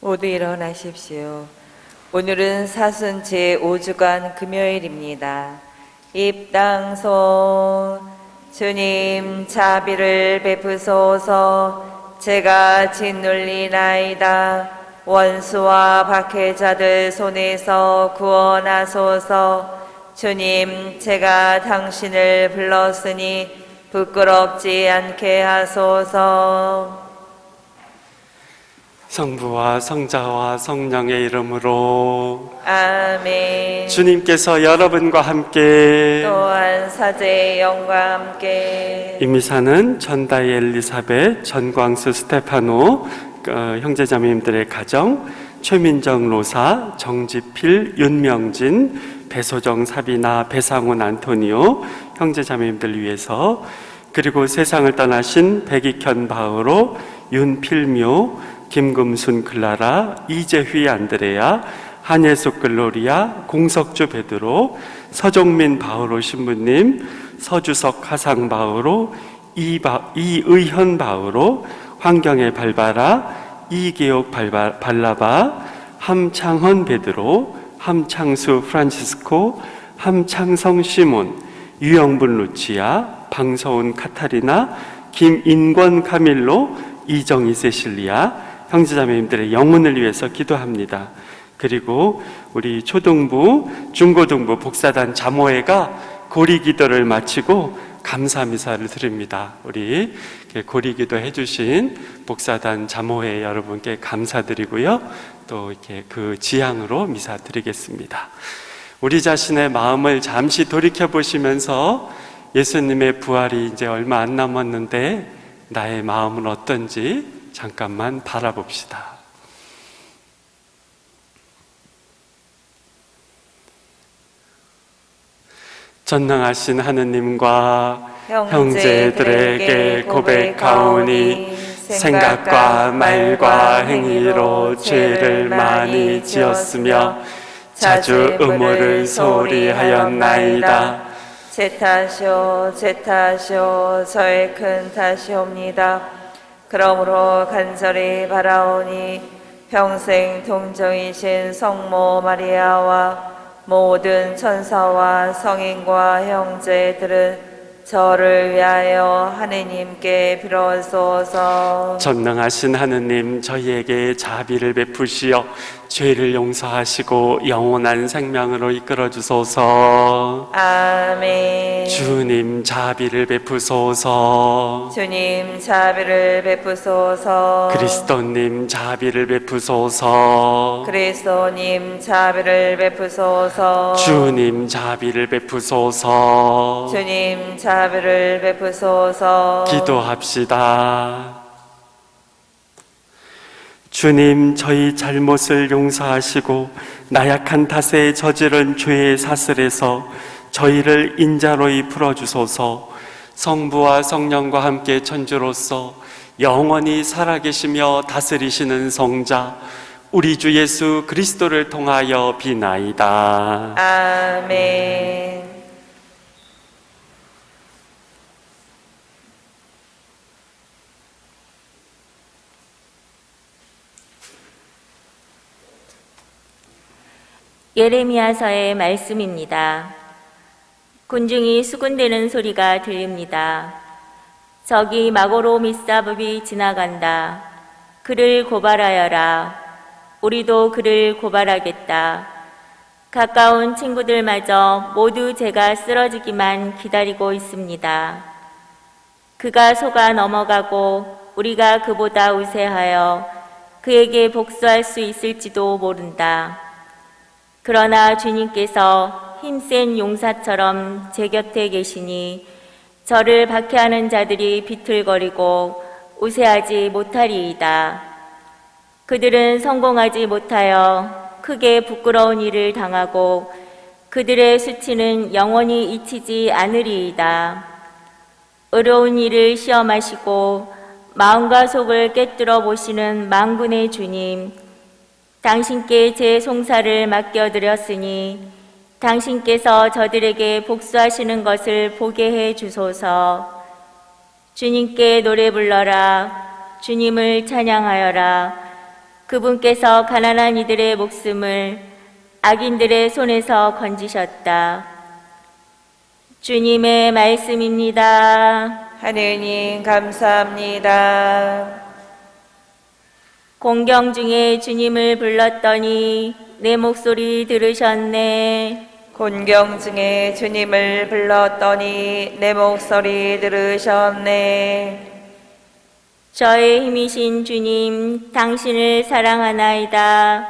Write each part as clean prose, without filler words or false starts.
모두 일어나십시오. 오늘은 사순 제5주간 금요일입니다. 입당송. 주님 자비를 베푸소서. 제가 짓눌리나이다. 원수와 박해자들 손에서 구원하소서. 주님, 제가 당신을 불렀으니 부끄럽지 않게 하소서. 성부와 성자와 성령의 이름으로 아멘. 주님께서 여러분과 함께 또한 사제의 영과 함께 이 미사는 전다이 엘리사벳, 전광수 스테파노 형제자매님들의 가정, 최민정 로사, 정지필, 윤명진, 배소정 사비나, 배상훈 안토니오 형제자매님들 위해서, 그리고 세상을 떠나신 백익현 바오로, 윤필묘, 김금순 클라라, 이재휘 안드레아, 한예숙 글로리아, 공석주 베드로, 서종민 바오로 신부님, 서주석 하상 바오로, 이의현 바오로, 환경의 발바라, 이계옥 발라바, 함창헌 베드로, 함창수 프란치스코, 함창성 시몬, 유영분 루치아, 방서운 카타리나, 김인권 카밀로, 이정희 세실리아 형제자매님들의 영혼을 위해서 기도합니다. 그리고 우리 초등부, 중고등부 복사단 자모회가 고리기도를 마치고 감사미사를 드립니다. 우리 고리기도 해주신 복사단 자모회 여러분께 감사드리고요. 또 이렇게 그 지향으로 미사 드리겠습니다. 우리 자신의 마음을 잠시 돌이켜 보시면서 예수님의 부활이 이제 얼마 안 남았는데 나의 마음은 어떤지 잠깐만 바라봅시다. 전능하신 하느님과 형제들에게 고백하오니 생각과 말과 행위로 죄를 많이 지었으며 자주 의무를 소홀히 하였나이다. 제 탓이요 저의 큰 탓이옵니다. 그러므로 간절히 바라오니 평생 동정이신 성모 마리아와 모든 천사와 성인과 형제들은 저를 위하여 하느님께 빌어소서. 전능하신 하느님, 저희에게 자비를 베푸시어 죄를 용서하시고 영원한 생명으로 이끌어 주소서. 아멘. 주님 자비를 베푸소서. 주님 자비를 베푸소서. 그리스도님 자비를 베푸소서. 그리스도님 자비를 베푸소서. 주님 자비를 베푸소서. 주님 자비를 베푸소서. 기도합시다. 주님, 저희 잘못을 용서하시고 나약한 탓에 저지른 죄의 사슬에서 저희를 인자로이 풀어주소서. 성부와 성령과 함께 천주로서 영원히 살아계시며 다스리시는 성자 우리 주 예수 그리스도를 통하여 비나이다. 아멘. 예레미야서의 말씀입니다. 군중이 수군대는 소리가 들립니다. 저기 마고로 미사법이 지나간다. 그를 고발하여라. 우리도 그를 고발하겠다. 가까운 친구들마저 모두 제가 쓰러지기만 기다리고 있습니다. 그가 속아 넘어가고 우리가 그보다 우세하여 그에게 복수할 수 있을지도 모른다. 그러나 주님께서 힘센 용사처럼 제 곁에 계시니 저를 박해하는 자들이 비틀거리고 우세하지 못하리이다. 그들은 성공하지 못하여 크게 부끄러운 일을 당하고 그들의 수치는 영원히 잊히지 않으리이다. 어려운 일을 시험하시고 마음과 속을 꿰뚫어 보시는 만군의 주님, 당신께 제 송사를 맡겨드렸으니 당신께서 저들에게 복수하시는 것을 보게 해 주소서. 주님께 노래 불러라. 주님을 찬양하여라. 그분께서 가난한 이들의 목숨을 악인들의 손에서 건지셨다. 주님의 말씀입니다. 하느님 감사합니다. 공경 중에 주님을 불렀더니 내 목소리 들으셨네. 곤경 중에 주님을 불렀더니 내 목소리 들으셨네. 저의 힘이신 주님, 당신을 사랑하나이다.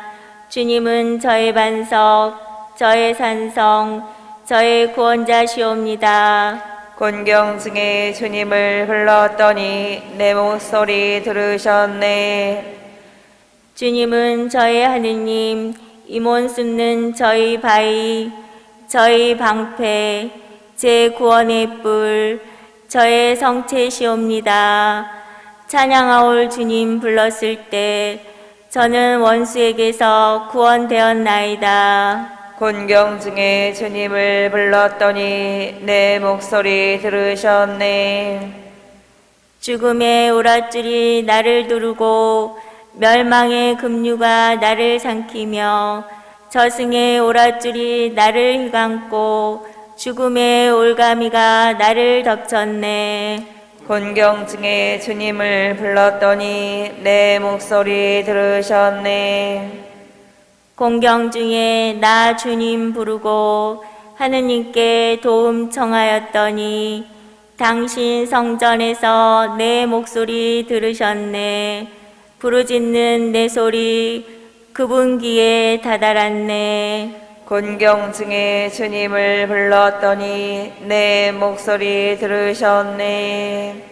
주님은 저의 반석, 저의 산성, 저의 구원자시옵니다. 곤경 중에 주님을 불렀더니 내 목소리 들으셨네. 주님은 저의 하느님, 임원 숨는 저희 바위, 저희 방패, 제 구원의 뿔, 저의 성체시옵니다. 찬양하올 주님 불렀을 때 저는 원수에게서 구원되었나이다. 곤경 중에 주님을 불렀더니 내 목소리 들으셨네. 죽음의 오랏줄이 나를 두르고 멸망의 급류가 나를 삼키며 저승의 오랏줄이 나를 휘감고 죽음의 올가미가 나를 덮쳤네. 곤경 중에 주님을 불렀더니 내 목소리 들으셨네. 공경 중에 나 주님 부르고 하느님께 도움 청하였더니 당신 성전에서 내 목소리 들으셨네. 부르짖는 내 소리 그분 귀에 다다랐네. 곤경 중에 주님을 불렀더니 내 목소리 들으셨네.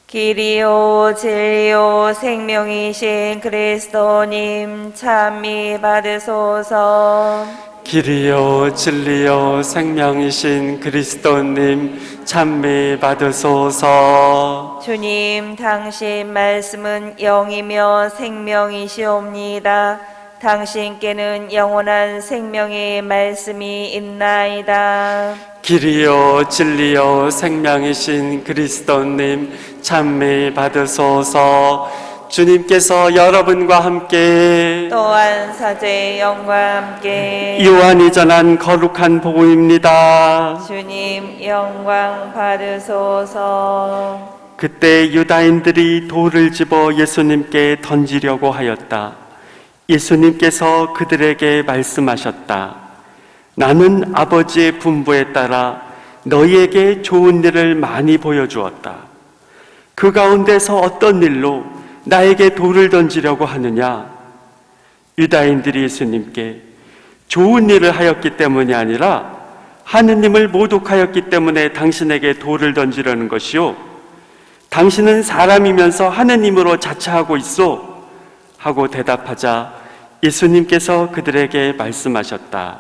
길이요 진리요 생명이신 그리스도님 찬미 받으소서. 길이요 진리요 생명이신 그리스도님 찬미 받으소서. 주님 당신 말씀은 영이며 생명이시옵니다. 당신께는 영원한 생명의 말씀이 있나이다. 길이요 진리요 생명이신 그리스도님 찬미 받으소서. 주님께서 여러분과 함께 또한 사제의 영과 함께 요한이 전한 거룩한 복음입니다. 주님 영광 받으소서. 그때 유다인들이 돌을 집어 예수님께 던지려고 하였다. 예수님께서 그들에게 말씀하셨다. 나는 아버지의 분부에 따라 너희에게 좋은 일을 많이 보여주었다. 그 가운데서 어떤 일로 나에게 돌을 던지려고 하느냐? 유다인들이 예수님께 좋은 일을 하였기 때문이 아니라 하느님을 모독하였기 때문에 당신에게 돌을 던지려는 것이요. 당신은 사람이면서 하느님으로 자처하고 있소. 하고 대답하자 예수님께서 그들에게 말씀하셨다.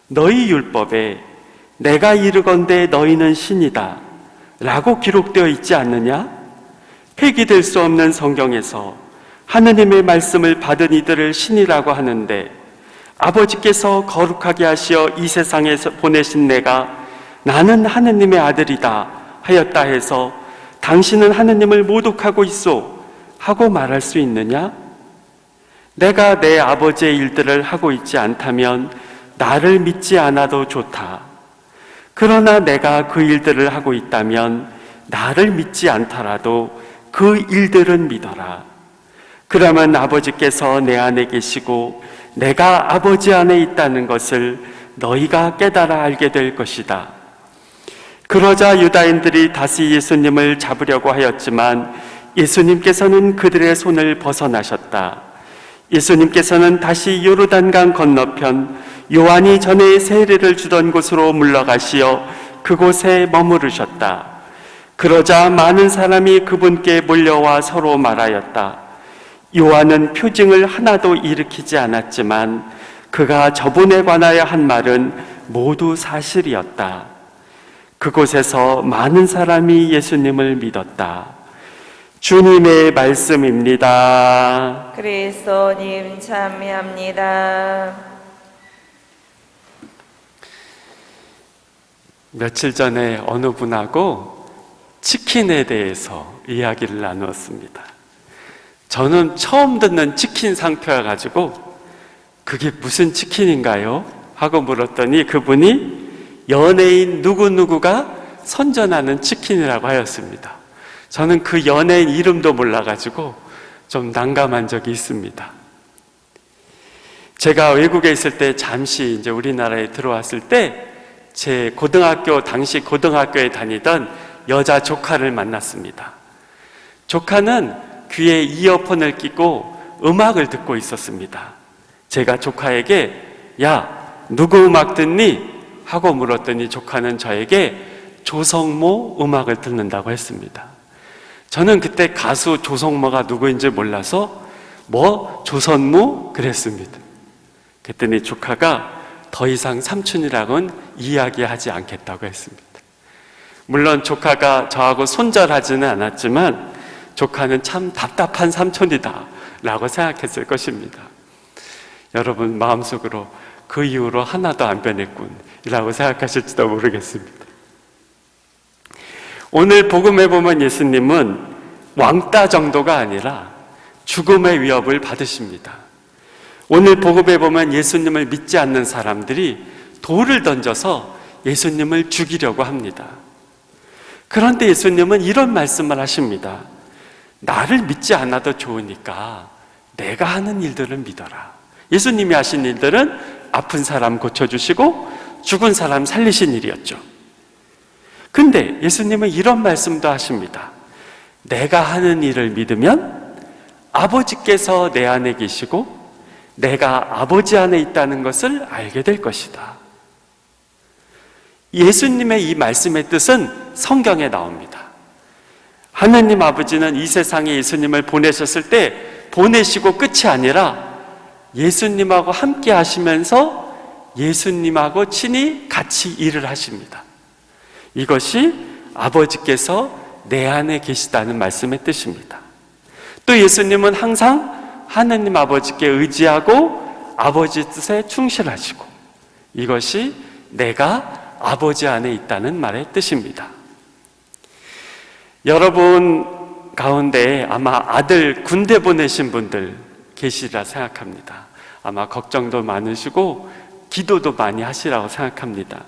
너희 율법에 내가 이르건대 너희는 신이다 라고 기록되어 있지 않느냐? 폐기될 수 없는 성경에서 하느님의 말씀을 받은 이들을 신이라고 하는데 아버지께서 거룩하게 하시어 이 세상에서 보내신 내가 나는 하느님의 아들이다 하였다 해서 당신은 하느님을 모독하고 있소 하고 말할 수 있느냐? 내가 내 아버지의 일들을 하고 있지 않다면 나를 믿지 않아도 좋다. 그러나 내가 그 일들을 하고 있다면 나를 믿지 않더라도 그 일들은 믿어라. 그러면 아버지께서 내 안에 계시고 내가 아버지 안에 있다는 것을 너희가 깨달아 알게 될 것이다. 그러자 유다인들이 다시 예수님을 잡으려고 하였지만 예수님께서는 그들의 손을 벗어나셨다. 예수님께서는 다시 요르단강 건너편 요한이 전에 세례를 주던 곳으로 물러가시어 그곳에 머무르셨다. 그러자 많은 사람이 그분께 몰려와 서로 말하였다. 요한은 표징을 하나도 일으키지 않았지만 그가 저분에 관하여 한 말은 모두 사실이었다. 그곳에서 많은 사람이 예수님을 믿었다. 주님의 말씀입니다. 그리스도님 참여합니다. 며칠 전에 어느 분하고 치킨에 대해서 이야기를 나누었습니다. 저는 처음 듣는 치킨 상표여가지고 그게 무슨 치킨인가요? 하고 물었더니 그분이 연예인 누구누구가 선전하는 치킨이라고 하였습니다. 저는 그 연예인 이름도 몰라가지고 좀 난감한 적이 있습니다. 제가 외국에 있을 때 잠시 이제 우리나라에 들어왔을 때 제 당시 고등학교에 다니던 여자 조카를 만났습니다. 조카는 귀에 이어폰을 끼고 음악을 듣고 있었습니다. 제가 조카에게 야, 누구 음악 듣니? 하고 물었더니 조카는 저에게 조성모 음악을 듣는다고 했습니다. 저는 그때 가수 조성모가 누구인지 몰라서 뭐 조선무? 그랬습니다. 그랬더니 조카가 더 이상 삼촌이랑은 이야기하지 않겠다고 했습니다. 물론 조카가 저하고 손절하지는 않았지만 조카는 참 답답한 삼촌이다 라고 생각했을 것입니다. 여러분 마음속으로 그 이후로 하나도 안 변했군 이라고 생각하실지도 모르겠습니다. 오늘 복음에 보면 예수님은 왕따 정도가 아니라 죽음의 위협을 받으십니다. 오늘 복음에 보면 예수님을 믿지 않는 사람들이 돌을 던져서 예수님을 죽이려고 합니다. 그런데 예수님은 이런 말씀을 하십니다. 나를 믿지 않아도 좋으니까 내가 하는 일들을 믿어라. 예수님이 하신 일들은 아픈 사람 고쳐주시고 죽은 사람 살리신 일이었죠. 근데 예수님은 이런 말씀도 하십니다. 내가 하는 일을 믿으면 아버지께서 내 안에 계시고 내가 아버지 안에 있다는 것을 알게 될 것이다. 예수님의 이 말씀의 뜻은 성경에 나옵니다. 하느님 아버지는 이 세상에 예수님을 보내셨을 때 보내시고 끝이 아니라 예수님하고 함께 하시면서 예수님하고 친히 같이 일을 하십니다. 이것이 아버지께서 내 안에 계시다는 말씀의 뜻입니다. 또 예수님은 항상 하느님 아버지께 의지하고 아버지 뜻에 충실하시고 이것이 내가 아버지 안에 있다는 말의 뜻입니다. 여러분 가운데 아마 아들 군대 보내신 분들 계시리라 생각합니다. 아마 걱정도 많으시고 기도도 많이 하시라고 생각합니다.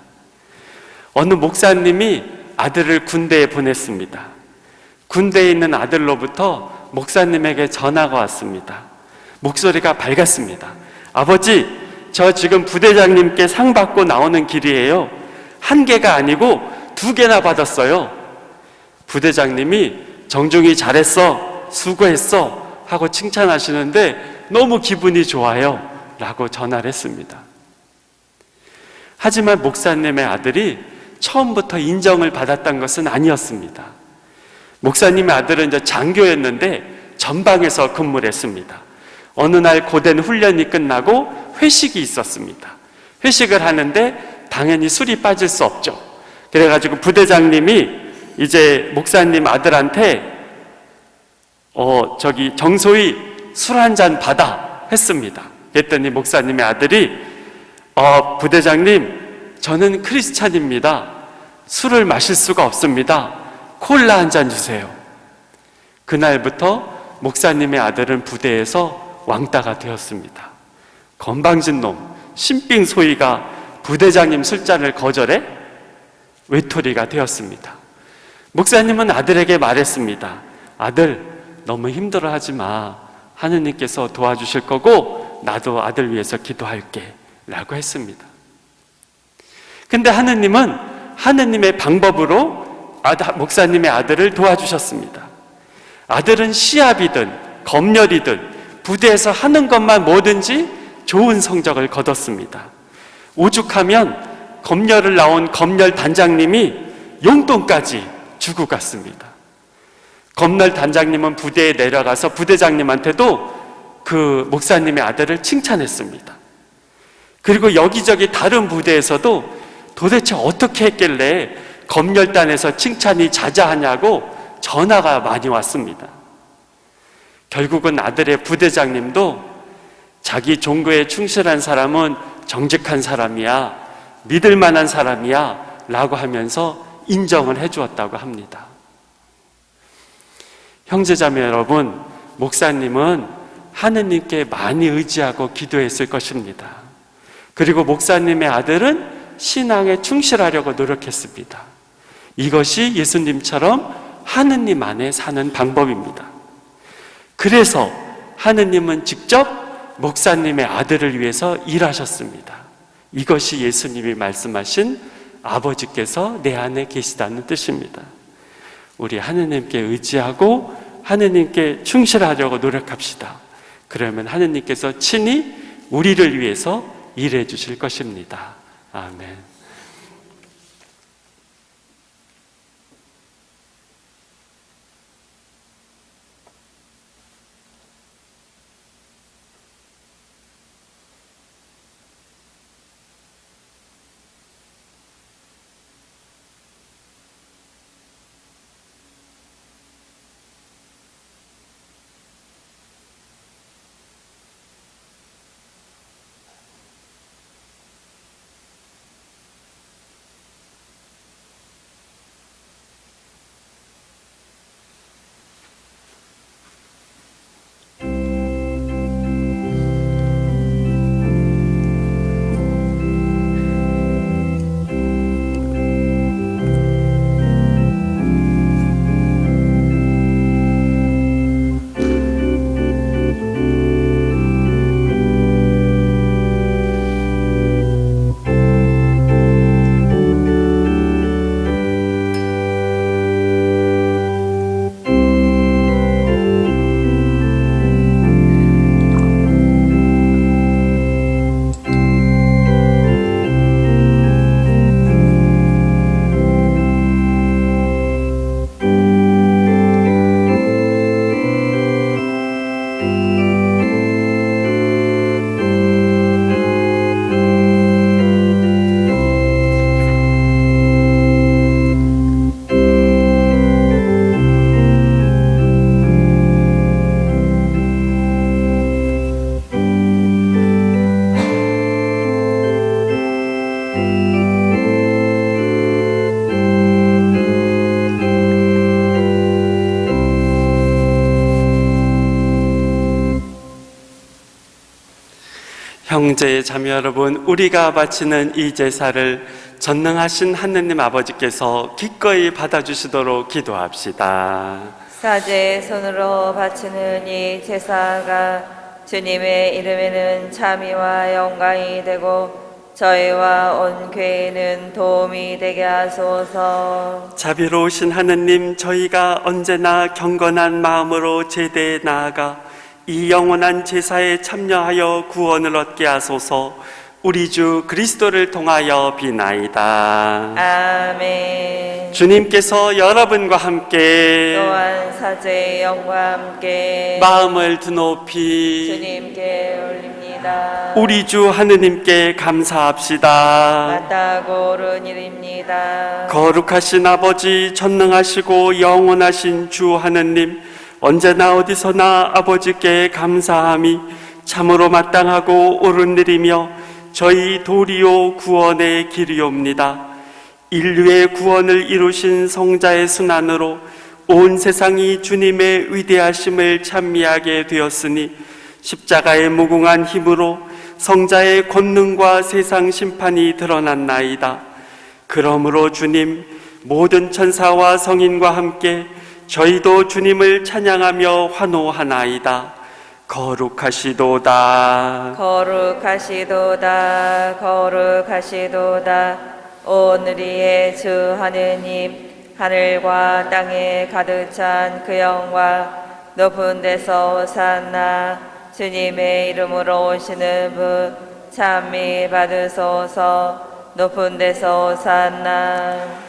어느 목사님이 아들을 군대에 보냈습니다. 군대에 있는 아들로부터 목사님에게 전화가 왔습니다. 목소리가 밝았습니다. 아버지, 저 지금 부대장님께 상 받고 나오는 길이에요. 한 개가 아니고 2개나 받았어요. 부대장님이 정중히 잘했어, 수고했어 하고 칭찬하시는데 너무 기분이 좋아요 라고 전화를 했습니다. 하지만 목사님의 아들이 처음부터 인정을 받았던 것은 아니었습니다. 목사님의 아들은 이제 장교였는데 전방에서 근무를 했습니다. 어느 날 고된 훈련이 끝나고 회식이 있었습니다. 회식을 하는데 당연히 술이 빠질 수 없죠. 그래가지고 부대장님이 이제 목사님 아들한테 정소희 술 한 잔 받아 했습니다. 그랬더니 목사님의 아들이 부대장님, 저는 크리스찬입니다. 술을 마실 수가 없습니다. 콜라 한 잔 주세요. 그날부터 목사님의 아들은 부대에서 왕따가 되었습니다. 건방진 놈, 신빙 소희가 부대장님 술잔을 거절해 외톨이가 되었습니다. 목사님은 아들에게 말했습니다. 아들, 너무 힘들어하지 마. 하느님께서 도와주실 거고 나도 아들 위해서 기도할게 라고 했습니다. 근데 하느님은 하느님의 방법으로 목사님의 아들을 도와주셨습니다. 아들은 시합이든 검열이든 부대에서 하는 것만 뭐든지 좋은 성적을 거뒀습니다. 오죽하면 검열을 나온 검열 단장님이 용돈까지 주고 갔습니다. 검열 단장님은 부대에 내려가서 부대장님한테도 그 목사님의 아들을 칭찬했습니다. 그리고 여기저기 다른 부대에서도 도대체 어떻게 했길래 검열단에서 칭찬이 자자하냐고 전화가 많이 왔습니다. 결국은 아들의 부대장님도 자기 종교에 충실한 사람은 정직한 사람이야, 믿을 만한 사람이야 라고 하면서 인정을 해 주었다고 합니다. 형제자매 여러분, 목사님은 하느님께 많이 의지하고 기도했을 것입니다. 그리고 목사님의 아들은 신앙에 충실하려고 노력했습니다. 이것이 예수님처럼 하느님 안에 사는 방법입니다. 그래서 하느님은 직접 목사님의 아들을 위해서 일하셨습니다. 이것이 예수님이 말씀하신 아버지께서 내 안에 계시다는 뜻입니다. 우리 하느님께 의지하고 하느님께 충실하려고 노력합시다. 그러면 하느님께서 친히 우리를 위해서 일해 주실 것입니다. 아멘. 형제 자매 여러분, 우리가 바치는 이 제사를 전능하신 하느님 아버지께서 기꺼이 받아주시도록 기도합시다. 사제의 손으로 바치는 이 제사가 주님의 이름에는 참의와 영광이 되고 저희와 온 교회는 도움이 되게 하소서. 자비로우신 하느님, 저희가 언제나 경건한 마음으로 제대에 나아가 이 영원한 제사에 참여하여 구원을 얻게 하소서. 우리 주 그리스도를 통하여 비나이다. 아멘. 주님께서 여러분과 함께 또한 사제의 영과 함께 마음을 드높이 주님께 올립니다. 우리 주 하느님께 감사합시다. 맞다고 옳은 일입니다. 거룩하신 아버지, 전능하시고 영원하신 주 하느님, 언제나 어디서나 아버지께 감사함이 참으로 마땅하고 옳은 일이며 저희 도리요 구원의 길이옵니다. 인류의 구원을 이루신 성자의 순환으로 온 세상이 주님의 위대하심을 찬미하게 되었으니 십자가의 무궁한 힘으로 성자의 권능과 세상 심판이 드러났나이다. 그러므로 주님, 모든 천사와 성인과 함께 저희도 주님을 찬양하며 환호하나이다. 거룩하시도다. 거룩하시도다. 거룩하시도다. 오늘의 주 하느님, 하늘과 땅에 가득 찬 그 영광, 높은 데서 오산나. 주님의 이름으로 오시는 분 찬미 받으소서. 높은 데서 오산나.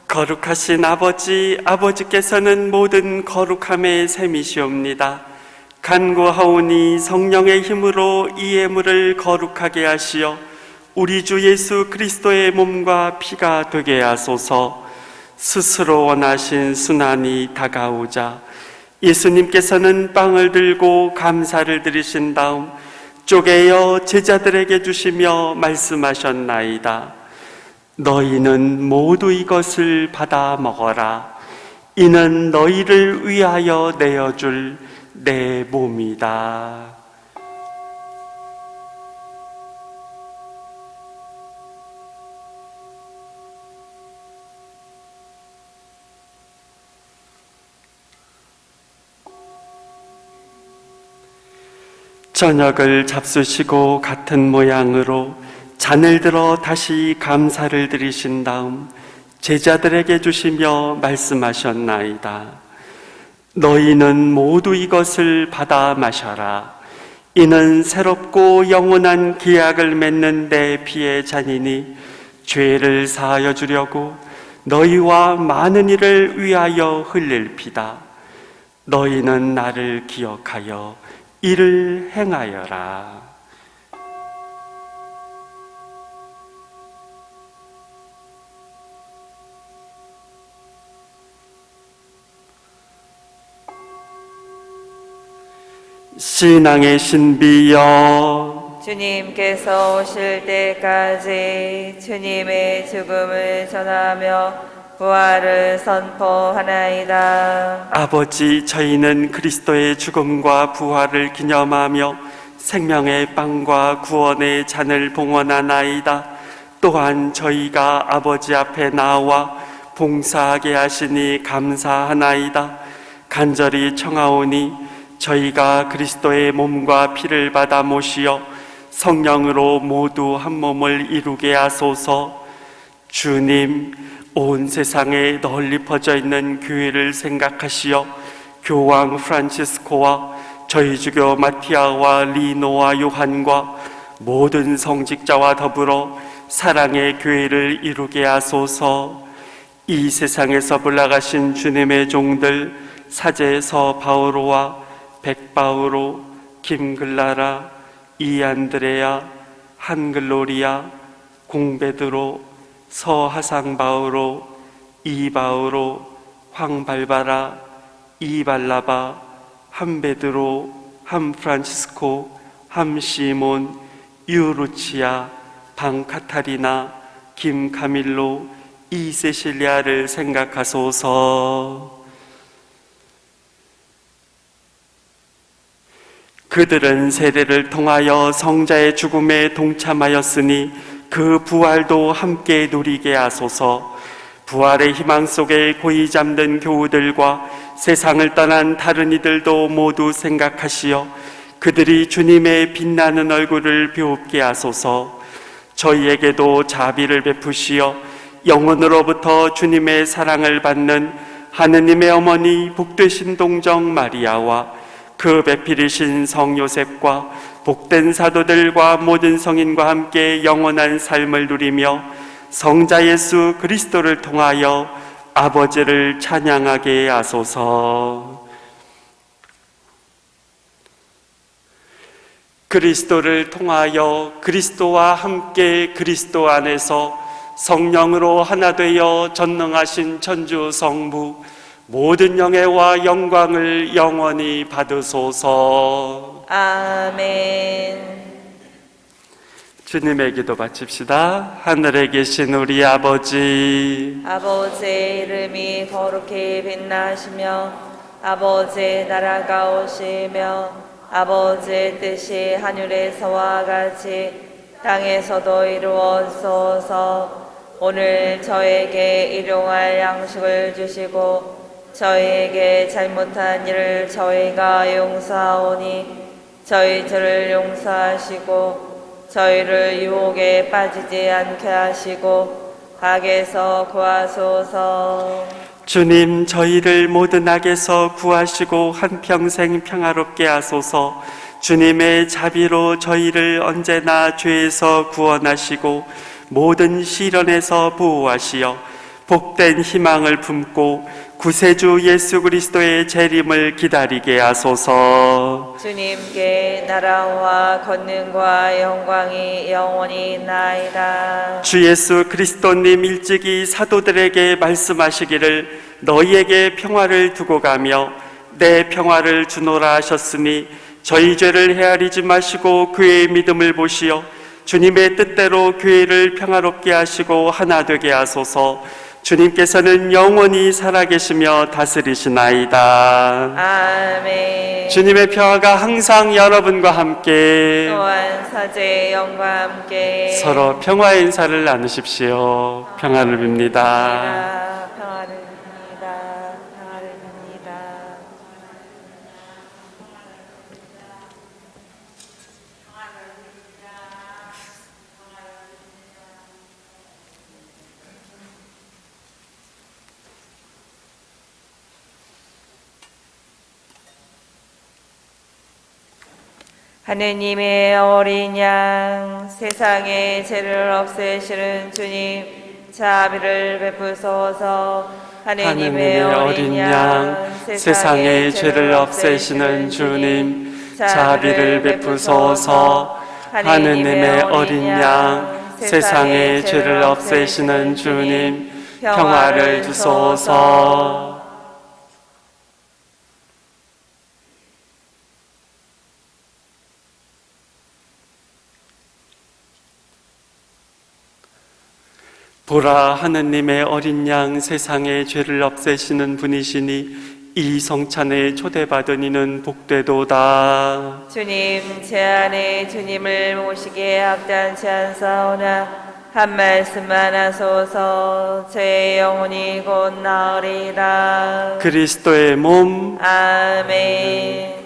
거룩하신 아버지, 아버지께서는 모든 거룩함의 셈이시옵니다. 간구하오니 성령의 힘으로 이 예물을 거룩하게 하시어 우리 주 예수 그리스도의 몸과 피가 되게 하소서. 스스로 원하신 순환이 다가오자 예수님께서는 빵을 들고 감사를 드리신 다음 쪼개어 제자들에게 주시며 말씀하셨나이다. 너희는 모두 이것을 받아 먹어라. 이는 너희를 위하여 내어줄 내 몸이다. 저녁을 잡수시고 같은 모양으로 잔을 들어 다시 감사를 드리신 다음 제자들에게 주시며 말씀하셨나이다. 너희는 모두 이것을 받아 마셔라. 이는 새롭고 영원한 기약을 맺는 내 피의 잔이니 죄를 사하여 주려고 너희와 많은 이를 위하여 흘릴 피다. 너희는 나를 기억하여 이를 행하여라. 신앙의 신비여, 주님께서 오실 때까지 주님의 죽음을 전하며 부활을 선포하나이다. 아버지, 저희는 그리스도의 죽음과 부활을 기념하며 생명의 빵과 구원의 잔을 봉헌하나이다. 또한 저희가 아버지 앞에 나와 봉사하게 하시니 감사하나이다. 간절히 청하오니 저희가 그리스도의 몸과 피를 받아 모시어 성령으로 모두 한 몸을 이루게 하소서. 주님, 온 세상에 널리 퍼져 있는 교회를 생각하시어 교황 프란치스코와 저희 주교 마티아와 리노와 요한과 모든 성직자와 더불어 사랑의 교회를 이루게 하소서. 이 세상에서 불나가신 주님의 종들 사제서 바오로와 백바오로, 김글라라, 이안드레아, 한글로리아, 공베드로, 서하상바오로, 이바오로, 황발바라, 이발라바, 함베드로, 함프란치스코, 함시몬, 유루치아, 방카타리나, 김카밀로, 이세실리아를 생각하소서. 그들은 세례를 통하여 성자의 죽음에 동참하였으니 그 부활도 함께 누리게 하소서. 부활의 희망 속에 고이 잠든 교우들과 세상을 떠난 다른 이들도 모두 생각하시어 그들이 주님의 빛나는 얼굴을 비옵게 하소서. 저희에게도 자비를 베푸시어 영혼으로부터 주님의 사랑을 받는 하느님의 어머니 복되신 동정 마리아와 그 배필이신 성 요셉과 복된 사도들과 모든 성인과 함께 영원한 삶을 누리며 성자 예수 그리스도를 통하여 아버지를 찬양하게 하소서. 그리스도를 통하여 그리스도와 함께 그리스도 안에서 성령으로 하나 되어 전능하신 천주 성부 모든 영예와 영광을 영원히 받으소서. 아멘. 주님의 기도 바칩시다. 하늘에 계신 우리 아버지, 아버지의 이름이 거룩히 빛나시며 아버지의 나라가 오시며 아버지의 뜻이 하늘에서와 같이 땅에서도 이루어지소서. 오늘 저에게 일용할 양식을 주시고 저희에게 잘못한 일을 저희가 용서하오니 저희 죄를 용서하시고 저희를 유혹에 빠지지 않게 하시고 악에서 구하소서. 주님, 저희를 모든 악에서 구하시고 한평생 평화롭게 하소서. 주님의 자비로 저희를 언제나 죄에서 구원하시고 모든 시련에서 보호하시어 복된 희망을 품고 구세주 예수 그리스도의 재림을 기다리게 하소서. 주님께 나라와 권능과 영광이 영원히 있나이다. 주 예수 그리스도님 일찍이 사도들에게 말씀하시기를 너희에게 평화를 두고 가며 내 평화를 주노라 하셨으니 저희 죄를 헤아리지 마시고 그의 믿음을 보시어 주님의 뜻대로 교회를 평화롭게 하시고 하나 되게 하소서. 주님께서는 영원히 살아계시며 다스리시나이다. 아멘. 주님의 평화가 항상 여러분과 함께 또한 사제의 영과 함께 서로 평화의 인사를 나누십시오. 평화를 빕니다. 평화를 빕니다. 평화를 빕니다. 하느님의 어린 양, 세상의 죄를 없애시는 주님, 자비를 베푸소서. 하느님의 어린 양, 세상의 죄를 없애시는 주님, 자비를 베푸소서. 하느님의 어린 양, 세상의 죄를 없애시는 주님, 평화를 주소서. 보라, 하느님의 어린 양, 세상의 죄를 없애시는 분이시니 이 성찬에 초대받은 이는 복되도다. 주님, 제 안에 주님을 모시기에 합당치 않사오나 한 말씀만 하소서. 제 영혼이 곧 나으리라. 그리스도의 몸, 아멘.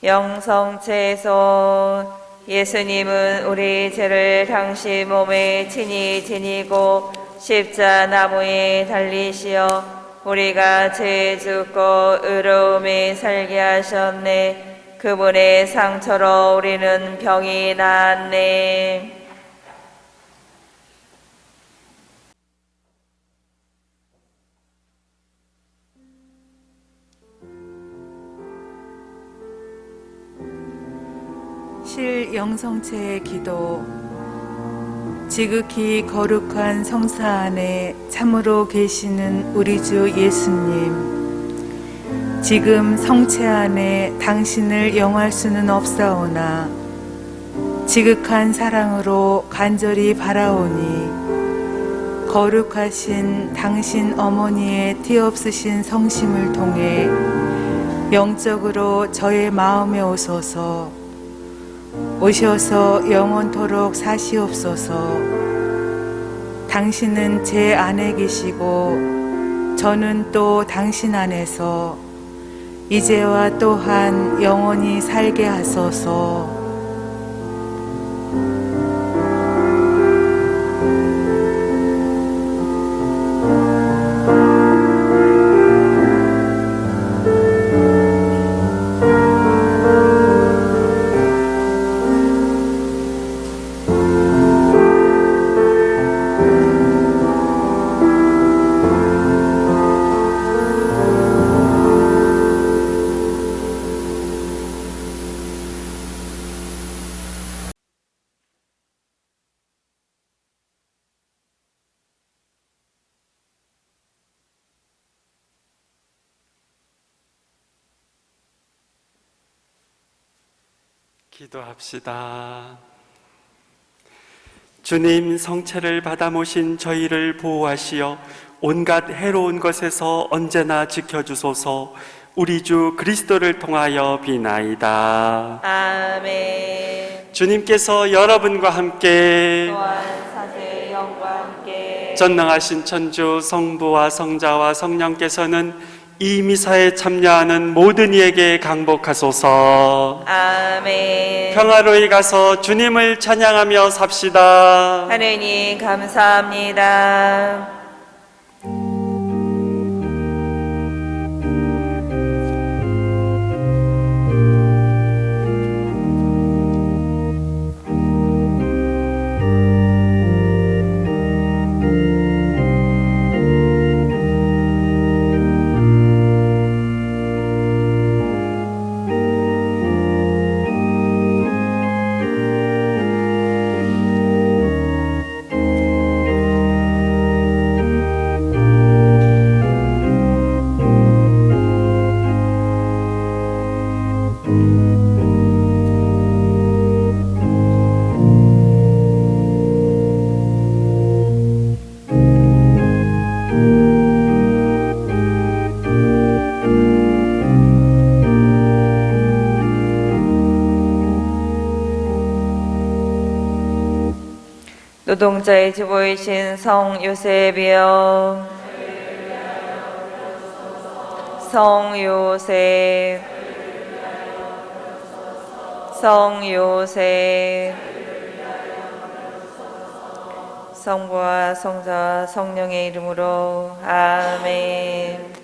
영성체소. 예수님은 우리 죄를 당신 몸에 친히 지니고 십자나무에 달리시어 우리가 죄 죽고 의로움에 살게 하셨네. 그분의 상처로 우리는 병이 나았네. 실영성체의 기도. 지극히 거룩한 성사 안에 참으로 계시는 우리 주 예수님, 지금 성체 안에 당신을 영할 수는 없사오나 지극한 사랑으로 간절히 바라오니 거룩하신 당신 어머니의 티없으신 성심을 통해 영적으로 저의 마음에 오셔서 영원토록 사시옵소서. 당신은 제 안에 계시고 저는 또 당신 안에서 이제와 또한 영원히 살게 하소서. 기도합시다. 주님, 성체를 받아 모신 저희를 보호하시어 온갖 해로운 것에서 언제나 지켜주소서. 우리 주 그리스도를 통하여 비나이다. 아멘. 주님께서 여러분과 함께 또한 사제의 영과 함께 전능하신 천주 성부와 성자와 성령께서는 이 미사에 참여하는 모든 이에게 강복하소서. 아멘. 평화로이 가서 주님을 찬양하며 삽시다. 하느님 감사합니다. 노동자의 주보이신 성 요셉이여, 성 요셉, 성 요셉, 성부와 성자와 성령의 이름으로 아멘.